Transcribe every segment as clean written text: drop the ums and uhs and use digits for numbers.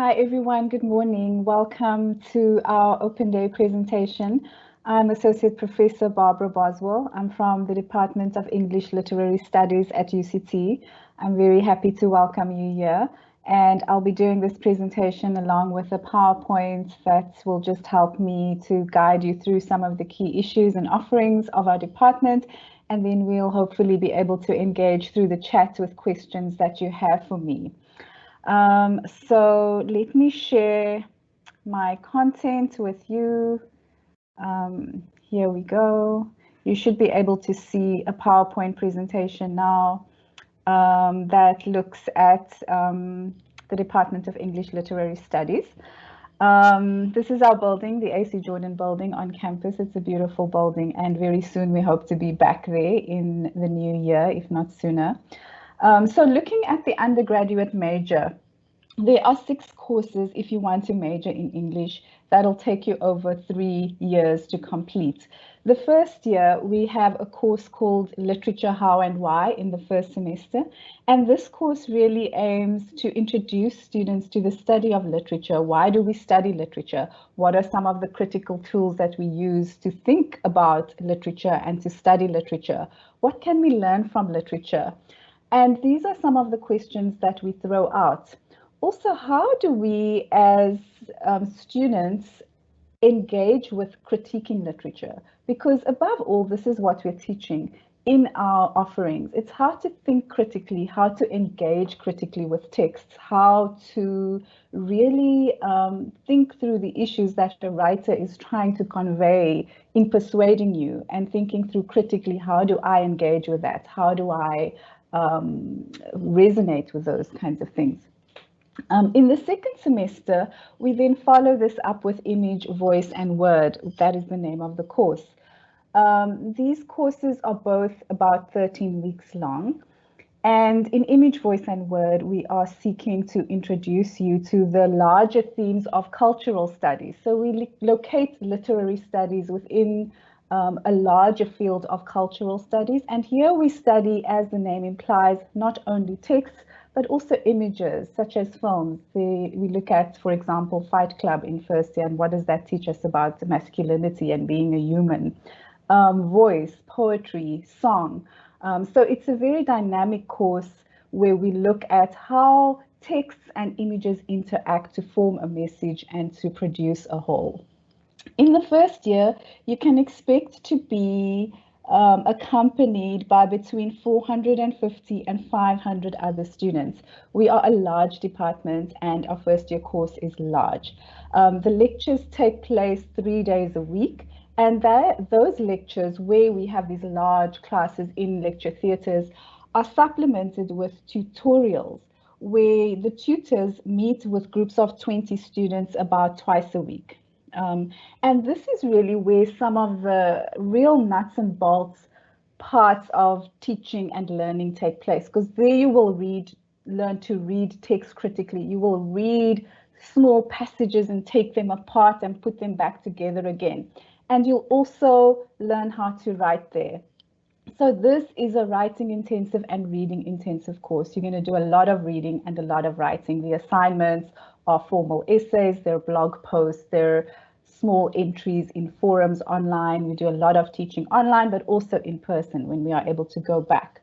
Hi everyone, good morning. Welcome to our Open Day presentation. I'm Associate Professor Barbara Boswell. I'm from the Department of English Literary Studies at UCT. I'm very happy to welcome you here. And I'll be doing this presentation along with a PowerPoint that will just help me to guide you through some of the key issues and offerings of our department. And then we'll hopefully be able to engage through the chat with questions that you have for me. So let me share my content with you. Here we go. You should be able to see a PowerPoint presentation now that looks at the Department of English Literary Studies. This is our building, the AC Jordan building on campus. It's a beautiful building, and very soon we hope to be back there in the new year, if not sooner. So looking at the undergraduate major, there are 6 courses if you want to major in English. That'll take you over 3 years to complete. The first year, we have a course called Literature, How and Why in the first semester. And this course really aims to introduce students to the study of literature. Why do we study literature? What are some of the critical tools that we use to think about literature and to study literature? What can we learn from literature? And these are some of the questions that we throw out. Also, how do we as students engage with critiquing literature? Because above all, this is what we're teaching in our offerings. It's how to think critically, how to engage critically with texts, how to really think through the issues that the writer is trying to convey in persuading you, and thinking through critically, how do I engage with that? How do I resonate with those kinds of things? In the second semester, we then follow this up with image, voice, and word. That is the name of the course. These courses are both about 13 weeks long. And in image, voice, and word, we are seeking to introduce you to the larger themes of cultural studies. So we locate literary studies within a larger field of cultural studies. And here we study, as the name implies, not only texts, but also images such as films. We look at, for example, Fight Club in first year, and what does that teach us about masculinity and being a human? Voice, poetry, song. So it's a very dynamic course where we look at how texts and images interact to form a message and to produce a whole. In the first year, you can expect to be accompanied by between 450 and 500 other students. We are a large department, and our first year course is large. The lectures take place 3 days a week, and those lectures, where we have these large classes in lecture theatres, are supplemented with tutorials, where the tutors meet with groups of 20 students about twice a week. And this is really where some of the real nuts and bolts parts of teaching and learning take place, because there you will learn to read text critically. You will read small passages and take them apart and put them back together again. And you'll also learn how to write there. So this is a writing intensive and reading intensive course. You're going to do a lot of reading and a lot of writing. The assignments are formal essays, they're blog posts, they're small entries in forums online. We do a lot of teaching online, but also in person when we are able to go back.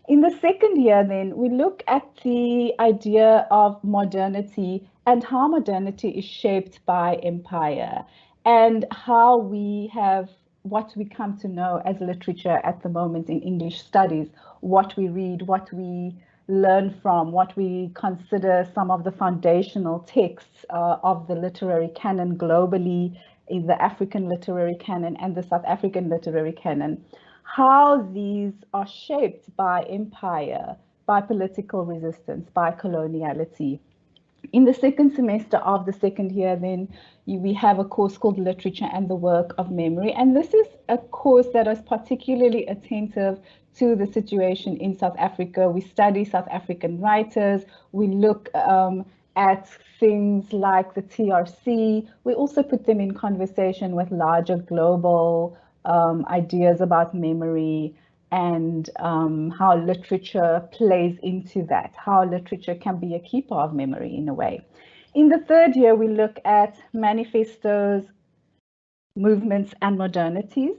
In the second year, then, we look at the idea of modernity and how modernity is shaped by empire, and how we have what we come to know as literature at the moment in English studies, what we read, what we learn from, what we consider some of the foundational texts of the literary canon globally, in the African literary canon and the South African literary canon, how these are shaped by empire, by political resistance, by coloniality. In the second semester of the second year, then we have a course called Literature and the Work of Memory. And this is a course that is particularly attentive to the situation in South Africa. We study South African writers. We look at things like the TRC. We also put them in conversation with larger global ideas about memory, and how literature plays into that, how literature can be a keeper of memory in a way. In the third year, we look at manifestos, movements and modernities.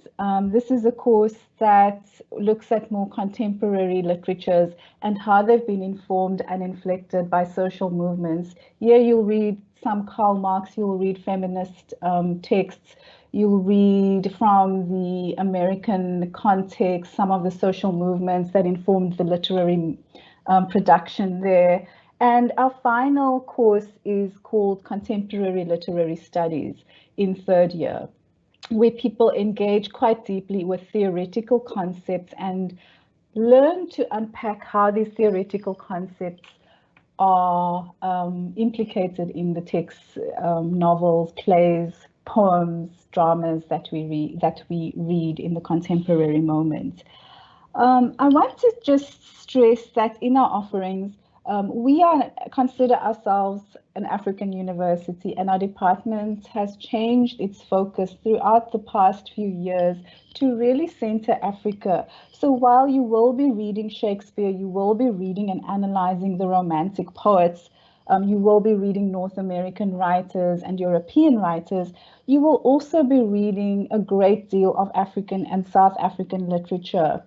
This is a course that looks at more contemporary literatures and how they've been informed and inflected by social movements. Here you'll read some Karl Marx, you'll read feminist texts, you'll read from the American context some of the social movements that informed the literary production there. And our final course is called Contemporary Literary Studies in third year, where people engage quite deeply with theoretical concepts and learn to unpack how these theoretical concepts are implicated in the texts, novels, plays, poems, dramas that we read in the contemporary moment. I want to just stress that in our offerings, we consider ourselves an African university, and our department has changed its focus throughout the past few years to really center Africa. So while you will be reading Shakespeare, you will be reading and analyzing the Romantic poets, you will be reading North American writers and European writers, you will also be reading a great deal of African and South African literature.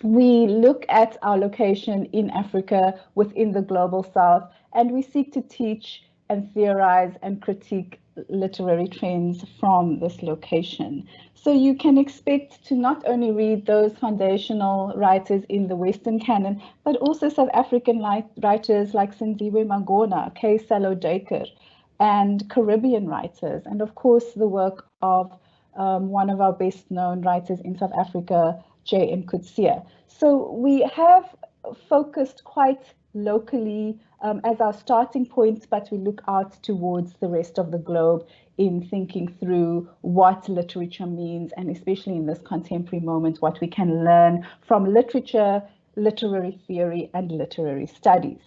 We look at our location in Africa within the global south, and we seek to teach and theorize and critique literary trends from this location. So you can expect to not only read those foundational writers in the Western canon, but also South African writers like Sinziwe Magona, K. Salo Daker, and Caribbean writers, and of course the work of one of our best known writers in South Africa, J.M. Coetzee. So we have focused quite locally as our starting point, but we look out towards the rest of the globe in thinking through what literature means, and especially in this contemporary moment, what we can learn from literature, literary theory, and literary studies.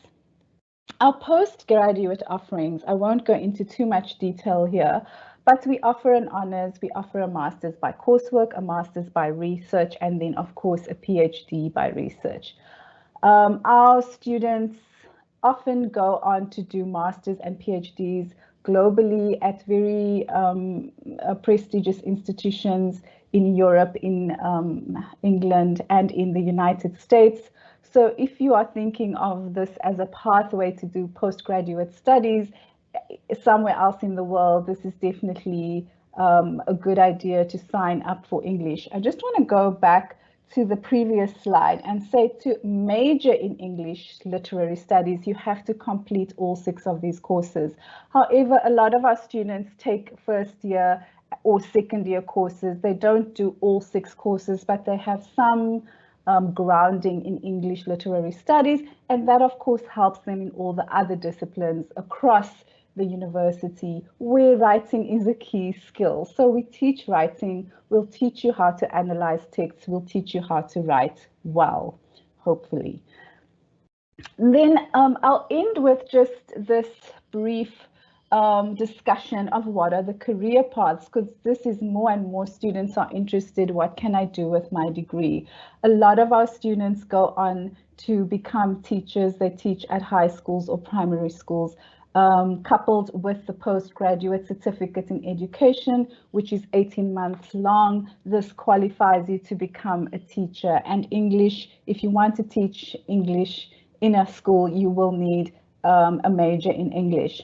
Our postgraduate offerings, I won't go into too much detail here, but we offer an honors, we offer a master's by coursework, a master's by research, and then of course a PhD by research. Our students often go on to do masters and PhDs globally at very prestigious institutions in Europe, in England, and in the United States. So if you are thinking of this as a pathway to do postgraduate studies somewhere else in the world, this is definitely a good idea to sign up for English. I just want to go back to the previous slide and say to major in English literary studies, you have to complete all 6 of these courses. However, a lot of our students take first year or second year courses. They don't do all 6 courses, but they have some grounding in English literary studies, and that of course helps them in all the other disciplines across the university where writing is a key skill. So we teach writing, we'll teach you how to analyze texts, we'll teach you how to write well, hopefully. Then I'll end with just this brief discussion of what are the career paths, because this is more and more students are interested, what can I do with my degree? A lot of our students go on to become teachers. They teach at high schools or primary schools, coupled with the postgraduate certificate in education, which is 18 months long. This qualifies you to become a teacher. And English, if you want to teach English in a school, you will need a major in English.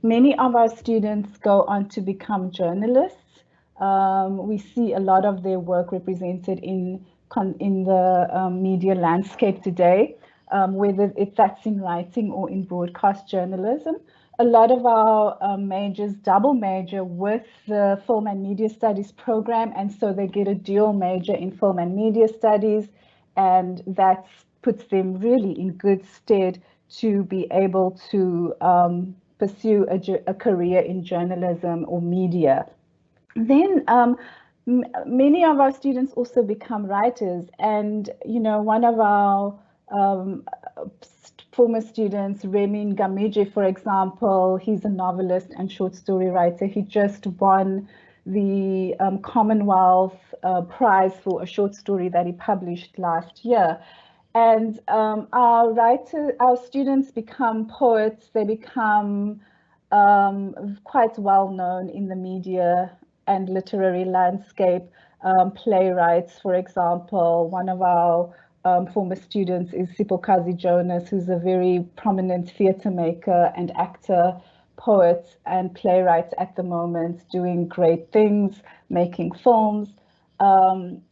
Many of our students go on to become journalists. We see a lot of their work represented in the media landscape today, whether that's in writing or in broadcast journalism. A lot of our majors double major with the Film and Media Studies program, and so they get a dual major in Film and Media Studies, and that puts them really in good stead to be able to pursue a career in journalism or media. Then many of our students also become writers, and you know, one of our former students, Remy Ngamije, for example, he's a novelist and short story writer. He just won the Commonwealth Prize for a short story that he published last year. And our students become poets, they become quite well known in the media and literary landscape. Playwrights, for example, one of our former students is Sipokazi Jonas, who's a very prominent theatre maker and actor, poet, and playwright at the moment, doing great things, making films. Um,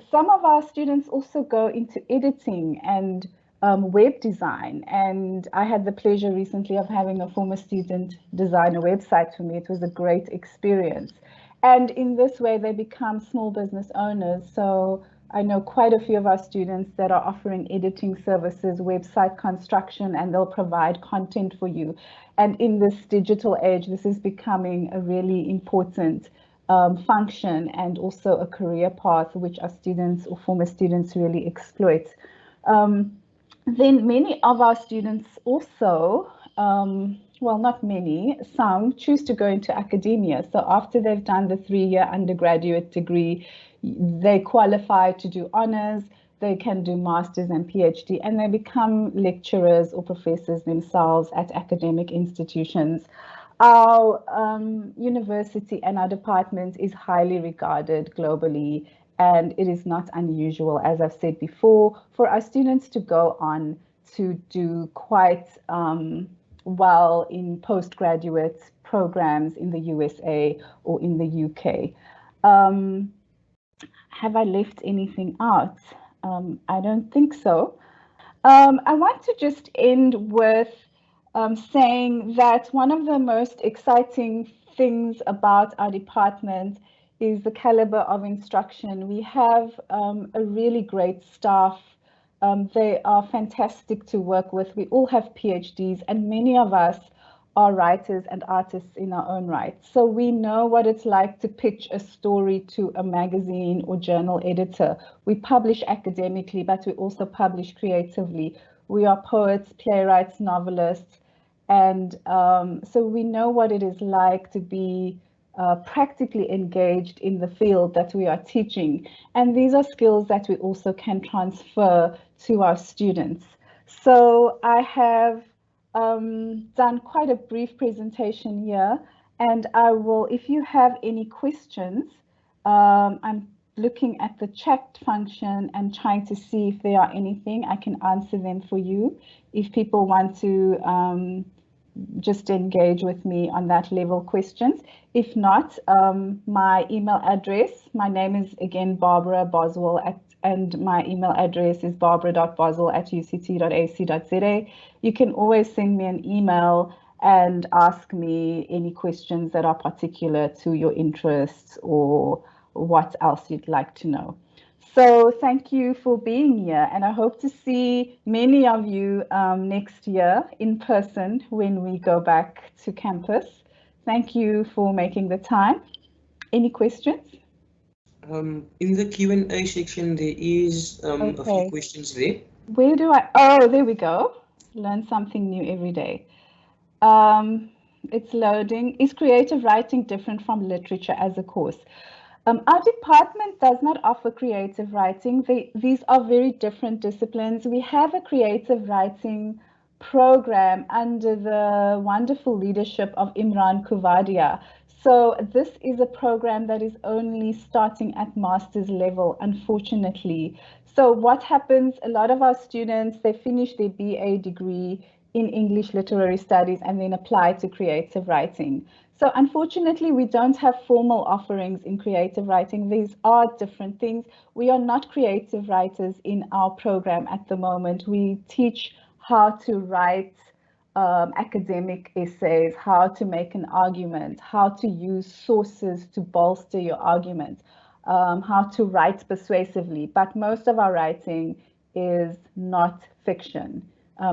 some of our students also go into editing and web design. And I had the pleasure recently of having a former student design a website for me. It was a great experience. And in this way, they become small business owners. So I know quite a few of our students that are offering editing services, website construction, and they'll provide content for you. And in this digital age, this is becoming a really important function and also a career path which our students or former students really exploit. Um, then many of our students also, well, not many, some choose to go into academia. So after they've done the 3-year undergraduate degree, they qualify to do honors, they can do masters and PhD, and they become lecturers or professors themselves at academic institutions. Our university and our department is highly regarded globally, and it is not unusual, as I've said before, for our students to go on to do quite well in postgraduate programs in the USA or in the UK. Um, have I left anything out? I don't think so. I want to just end with saying that one of the most exciting things about our department is the caliber of instruction. We have a really great staff. They are fantastic to work with. We all have PhDs, and many of us are writers and artists in our own right. So we know what it's like to pitch a story to a magazine or journal editor. We publish academically, but we also publish creatively. We are poets, playwrights, novelists, and so we know what it is like to be practically engaged in the field that we are teaching. And these are skills that we also can transfer to our students. So I have done quite a brief presentation here, and I will, if you have any questions, I'm looking at the chat function and trying to see if there are anything I can answer them for you. If people want to just engage with me on that level questions. If not, my email address, my name is again Barbara Boswell and my email address is barbara.boswell@uct.ac.za. You can always send me an email and ask me any questions that are particular to your interests or what else you'd like to know. So thank you for being here, and I hope to see many of you next year in person when we go back to campus. Thank you for making the time. Any questions? In the Q&A section, there is a few Okay. questions there. Where do I? Oh, there we go. Learn something new every day. Um, it's loading. Is creative writing different from literature as a course? Our department does not offer creative writing. These are very different disciplines. We have a creative writing program under the wonderful leadership of Imran Kuvadia. So this is a program that is only starting at master's level, unfortunately. So what happens, a lot of our students, they finish their BA degree in English literary studies and then apply to creative writing. So unfortunately, we don't have formal offerings in creative writing. These are different things. We are not creative writers in our program at the moment. We teach how to write academic essays, how to make an argument, how to use sources to bolster your argument, how to write persuasively. But most of our writing is not fiction.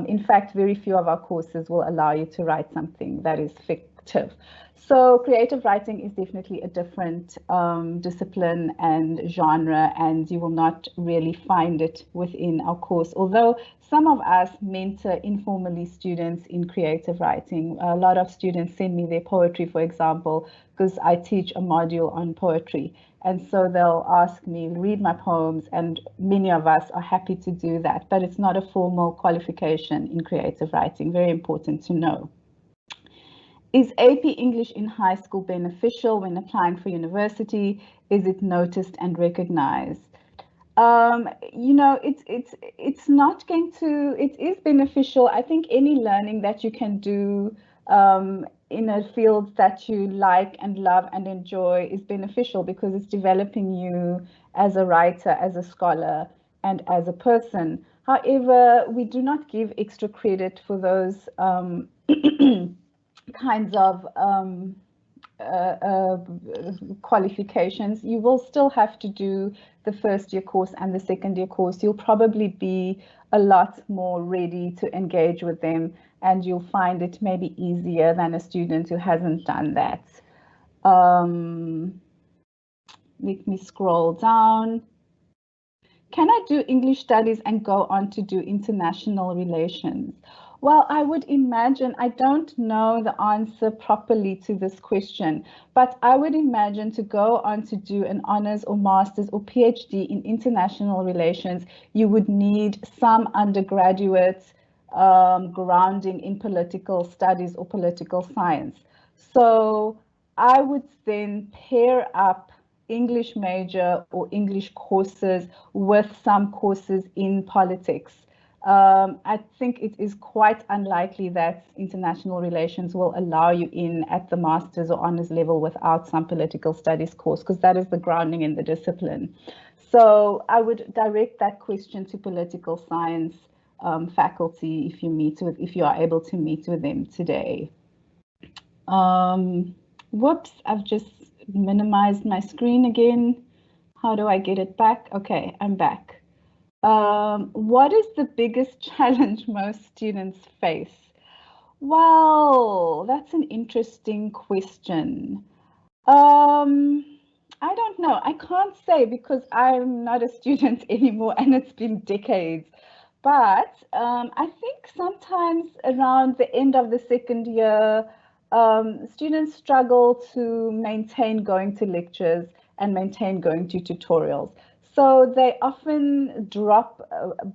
In fact, very few of our courses will allow you to write something that is fictive. So creative writing is definitely a different discipline and genre, and you will not really find it within our course. Although some of us mentor informally students in creative writing. A lot of students send me their poetry, for example, because I teach a module on poetry. And so they'll ask me, read my poems, and many of us are happy to do that. But it's not a formal qualification in creative writing. Very important to know. Is AP English in high school beneficial when applying for university? Is it noticed and recognized? You know, it's not going to. It is beneficial. I think any learning that you can do in a field that you like and love and enjoy is beneficial because it's developing you as a writer, as a scholar, and as a person. However, we do not give extra credit for those kinds of qualifications. You will still have to do the first year course and the second year course. You'll probably be a lot more ready to engage with them, and you'll find it maybe easier than a student who hasn't done that. Let me scroll down. Can I do English studies and go on to do international relations? Well, I would imagine, I don't know the answer properly to this question, but I would imagine to go on to do an honors or master's or PhD in international relations, you would need some undergraduate grounding in political studies or political science. So I would then pair up English major or English courses with some courses in politics. I think it is quite unlikely that international relations will allow you in at the master's or honors level without some political studies course, because that is the grounding in the discipline. So I would direct that question to political science faculty if you are able to meet with them today. Whoops, I've just minimized my screen again. How do I get it back? Okay, I'm back. What is the biggest challenge most students face? Well, that's an interesting question. I don't know. I can't say because I'm not a student anymore and it's been decades. But I think sometimes around the end of the second year, students struggle to maintain going to lectures and maintain going to tutorials. So they often drop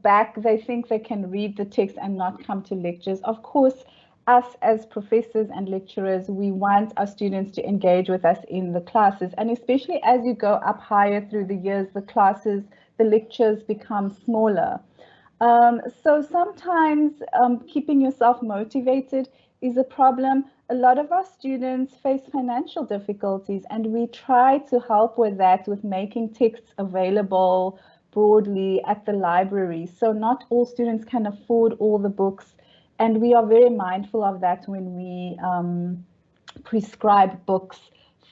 back. They think they can read the text and not come to lectures. Of course, us as professors and lecturers, we want our students to engage with us in the classes. And especially as you go up higher through the years, the lectures become smaller. So sometimes keeping yourself motivated is a problem. A lot of our students face financial difficulties, and we try to help with that with making texts available broadly at the library. So not all students can afford all the books, and we are very mindful of that when we prescribe books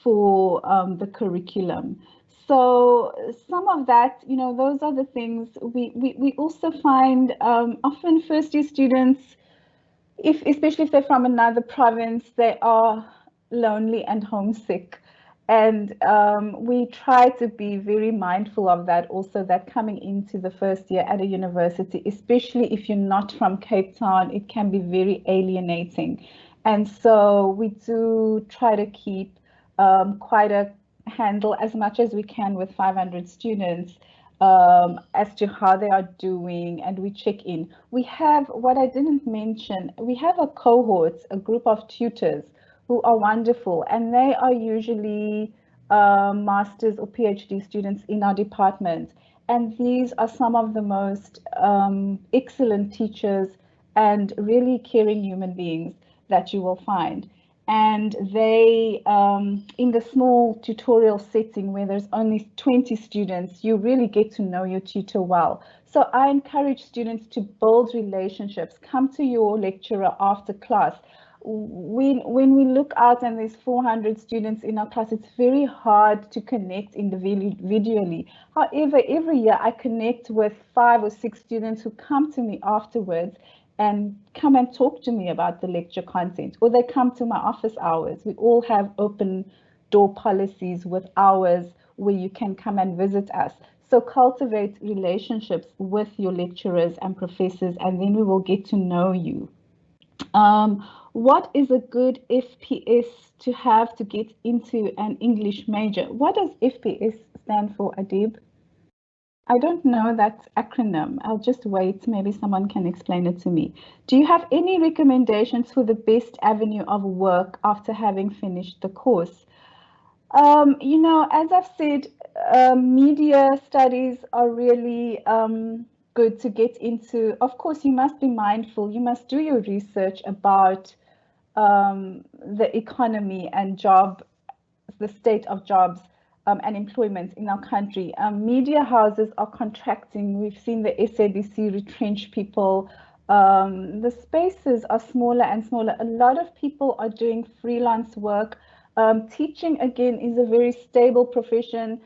for the curriculum. So some of that, you know, those are the things we also find often first year students, especially if they're from another province, they are lonely and homesick. And we try to be very mindful of that also, that coming into the first year at a university, especially if you're not from Cape Town, it can be very alienating. And so we do try to keep quite a handle as much as we can with 500 students as to how they are doing, and we check in. We have, what I didn't mention, we have a cohort, a group of tutors who are wonderful, and they are usually master's or PhD students in our department. And these are some of the most excellent teachers and really caring human beings that you will find. And they, in the small tutorial setting where there's only 20 students, you really get to know your tutor well. So I encourage students to build relationships. Come to your lecturer after class. When we look out and there's 400 students in our class, it's very hard to connect individually. However, every year I connect with 5 or 6 students who come to me afterwards and come and talk to me about the lecture content, or they come to my office hours. We all have open door policies with hours where you can come and visit us. So cultivate relationships with your lecturers and professors, and then we will get to know you. What is a good FPS to have to get into an English major? What does FPS stand for, Adib? I don't know that acronym. I'll just wait. Maybe someone can explain it to me. Do you have any recommendations for the best avenue of work after having finished the course? As I've said, media studies are really good to get into. Of course, you must be mindful. You must do your research about the economy and the state of jobs and employment in our country. Media houses are contracting. We've seen the SABC retrench people. The spaces are smaller and smaller. A lot of people are doing freelance work. Teaching, again, is a very stable profession.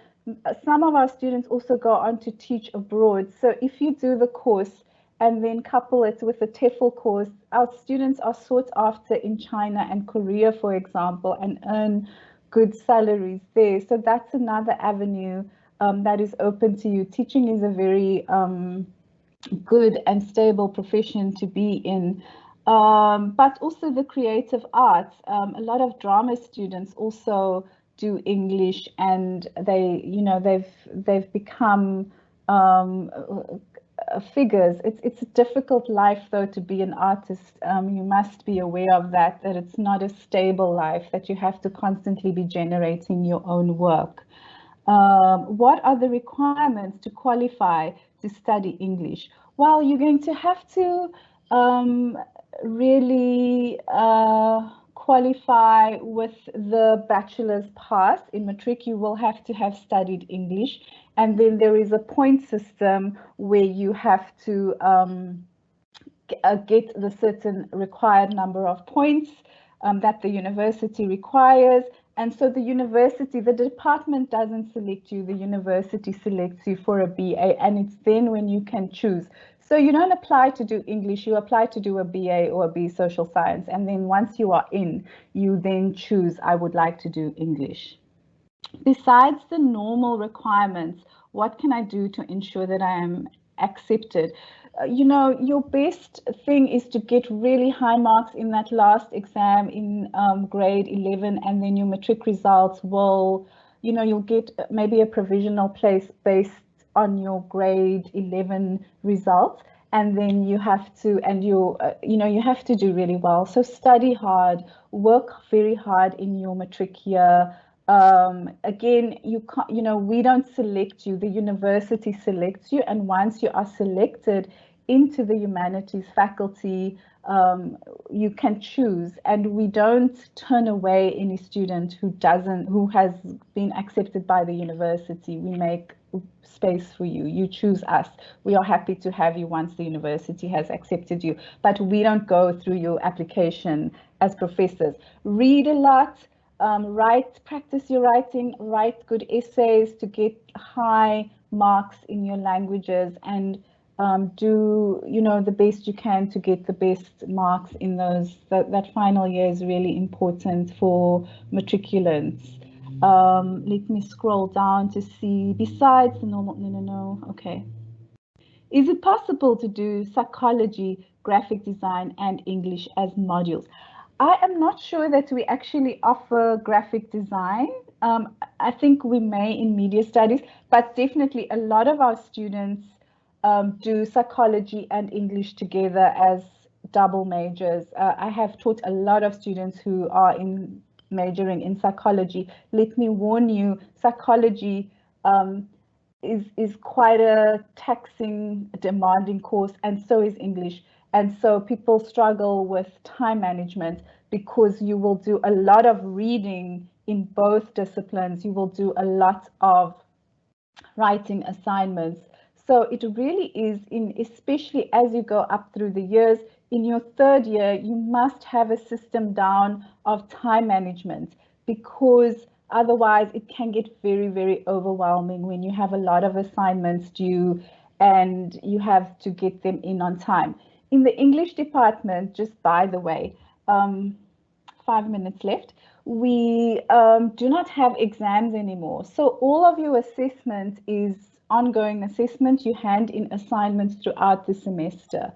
Some of our students also go on to teach abroad. So if you do the course and then couple it with a TEFL course, our students are sought after in China and Korea, for example, and earn good salaries there. So that's another avenue that is open to you. Teaching is a very good and stable profession to be in. But also the creative arts. A lot of drama students also do English, and they've become figures. It's a difficult life though to be an artist. You must be aware of that it's not a stable life, that you have to constantly be generating your own work. What are the requirements to qualify to study English? Well, you're going to have to really qualify with the bachelor's pass. In matric, you will have to have studied English. And then there is a point system where you have to get the certain required number of points that the university requires. And so the department doesn't select you, the university selects you for a BA, and it's then when you can choose. So you don't apply to do English, you apply to do a BA or a B social science. And then once you are in, you then choose, I would like to do English. Besides the normal requirements, what can I do to ensure that I am accepted? Your best thing is to get really high marks in that last exam in grade 11, and then your matric results will, you'll get maybe a provisional place based on your grade 11 results. And then you have to, you have to do really well. So study hard, work very hard in your matric year. Again, you can't, we don't select you, the university selects you, and once you are selected into the humanities faculty, you can choose, and we don't turn away any student who has been accepted by the university. We make space for you. You choose us. We are happy to have you once the university has accepted you, but we don't go through your application as professors. Read a lot. Practice your writing, write good essays to get high marks in your languages, and do the best you can to get the best marks in those. That final year is really important for matriculants. Let me scroll down to see, besides the normal, no, okay. Is it possible to do psychology, graphic design, and English as modules? I am not sure that we actually offer graphic design. I think we may in media studies, but definitely a lot of our students do psychology and English together as double majors. I have taught a lot of students who are majoring in psychology. Let me warn you, psychology is quite a taxing, demanding course, and so is English. And so people struggle with time management because you will do a lot of reading in both disciplines. You will do a lot of writing assignments. So it really is, especially as you go up through the years, in your third year, you must have a system down of time management, because otherwise it can get very, very overwhelming when you have a lot of assignments due and you have to get them in on time. In the English department, just by the way, 5 minutes left, we do not have exams anymore. So all of your assessment is ongoing assessment. You hand in assignments throughout the semester.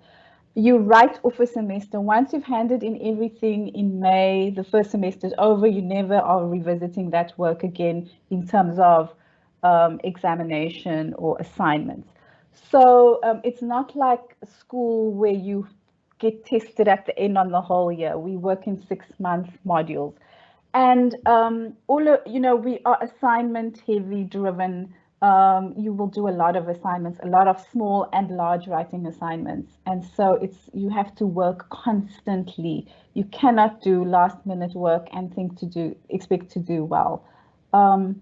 You write off a semester. Once you've handed in everything in May, the first semester is over. You never are revisiting that work again in terms of examination or assignments. So it's not like school where you get tested at the end on the whole year. We work in 6-month modules. And we are assignment heavy driven. You will do a lot of assignments, a lot of small and large writing assignments. And so you have to work constantly. You cannot do last minute work and expect to do well. Um,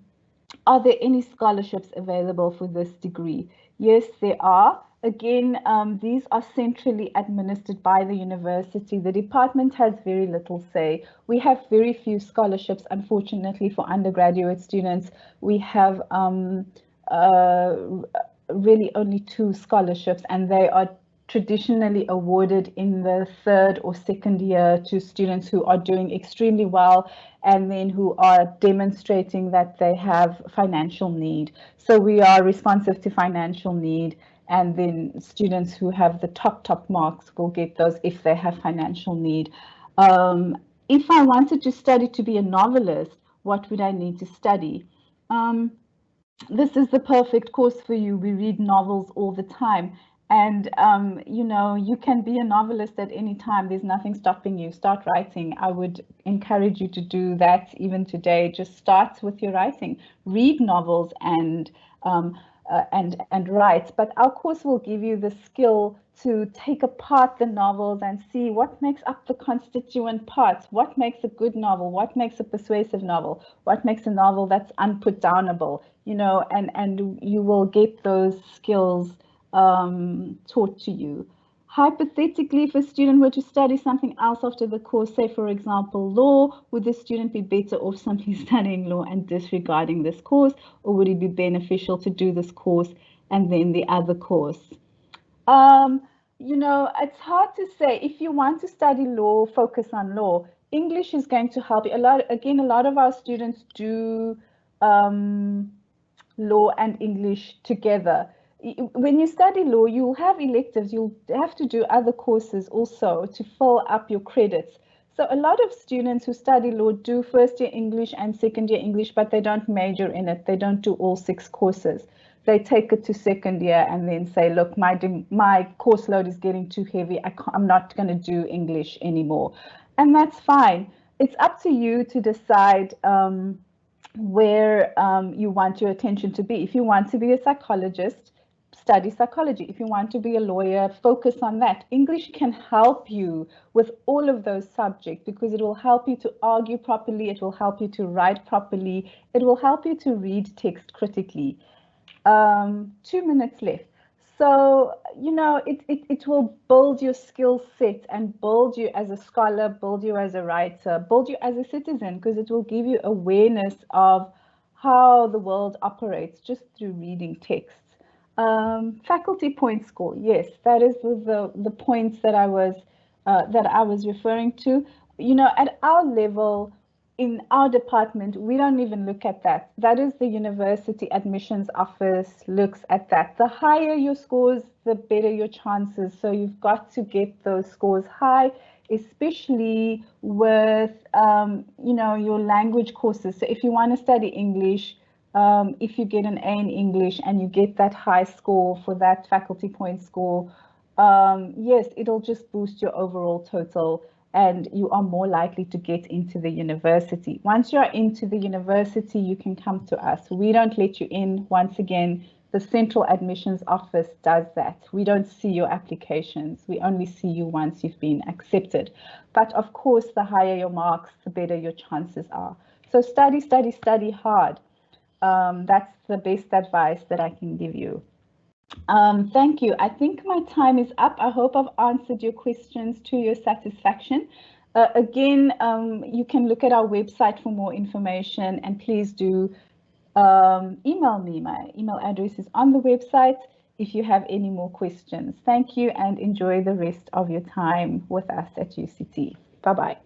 are there any scholarships available for this degree? Yes, there are. Again, these are centrally administered by the university. The department has very little say. We have very few scholarships, unfortunately, for undergraduate students. We have uh, really only 2 scholarships, and they are traditionally awarded in the 3rd or 2nd year to students who are doing extremely well and then who are demonstrating that they have financial need. So we are responsive to financial need, and then students who have the top marks will get those if they have financial need. If I wanted to study to be a novelist, what would I need to study? Um, this is the perfect course for you. We read novels all the time. And, you can be a novelist at any time. There's nothing stopping you. Start writing. I would encourage you to do that even today. Just start with your writing. Read novels and write. But our course will give you the skill to take apart the novels and see what makes up the constituent parts, what makes a good novel, what makes a persuasive novel, what makes a novel that's unputdownable, and you will get those skills taught to you. Hypothetically, if a student were to study something else after the course, say for example law, would the student be better off simply studying law and disregarding this course, or would it be beneficial to do this course and then the other course? Um, it's hard to say. If you want to study law, focus on law. English is going to help you a lot. Again, a lot of our students do law and English together. When you study law, you'll have electives, you'll have to do other courses also to fill up your credits. So a lot of students who study law do first year English and second year English, but they don't major in it. They don't do all 6 courses. They take it to second year and then say, look, my course load is getting too heavy. I'm not going to do English anymore. And that's fine. It's up to you to decide where you want your attention to be. If you want to be a psychologist, study psychology. If you want to be a lawyer, focus on that. English can help you with all of those subjects because it will help you to argue properly, it will help you to write properly, it will help you to read text critically. 2 minutes left. So, it will build your skill set and build you as a scholar, build you as a writer, build you as a citizen, because it will give you awareness of how the world operates just through reading texts. Faculty point score. Yes, that is the points that I was referring to. At our level, in our department, we don't even look at that. That is the university admissions office looks at that. The higher your scores, the better your chances. So you've got to get those scores high, especially with, your language courses. So if you want to study English, if you get an A in English and you get that high score for that faculty point score, yes, it'll just boost your overall total and you are more likely to get into the university. Once you're into the university, you can come to us. We don't let you in. Once again, the central admissions office does that. We don't see your applications. We only see you once you've been accepted. But of course, the higher your marks, the better your chances are. So study, study, study hard. That's the best advice that I can give you. Thank you. I think my time is up. I hope I've answered your questions to your satisfaction. Again, you can look at our website for more information and please do email me. My email address is on the website if you have any more questions. Thank you and enjoy the rest of your time with us at UCT. Bye-bye.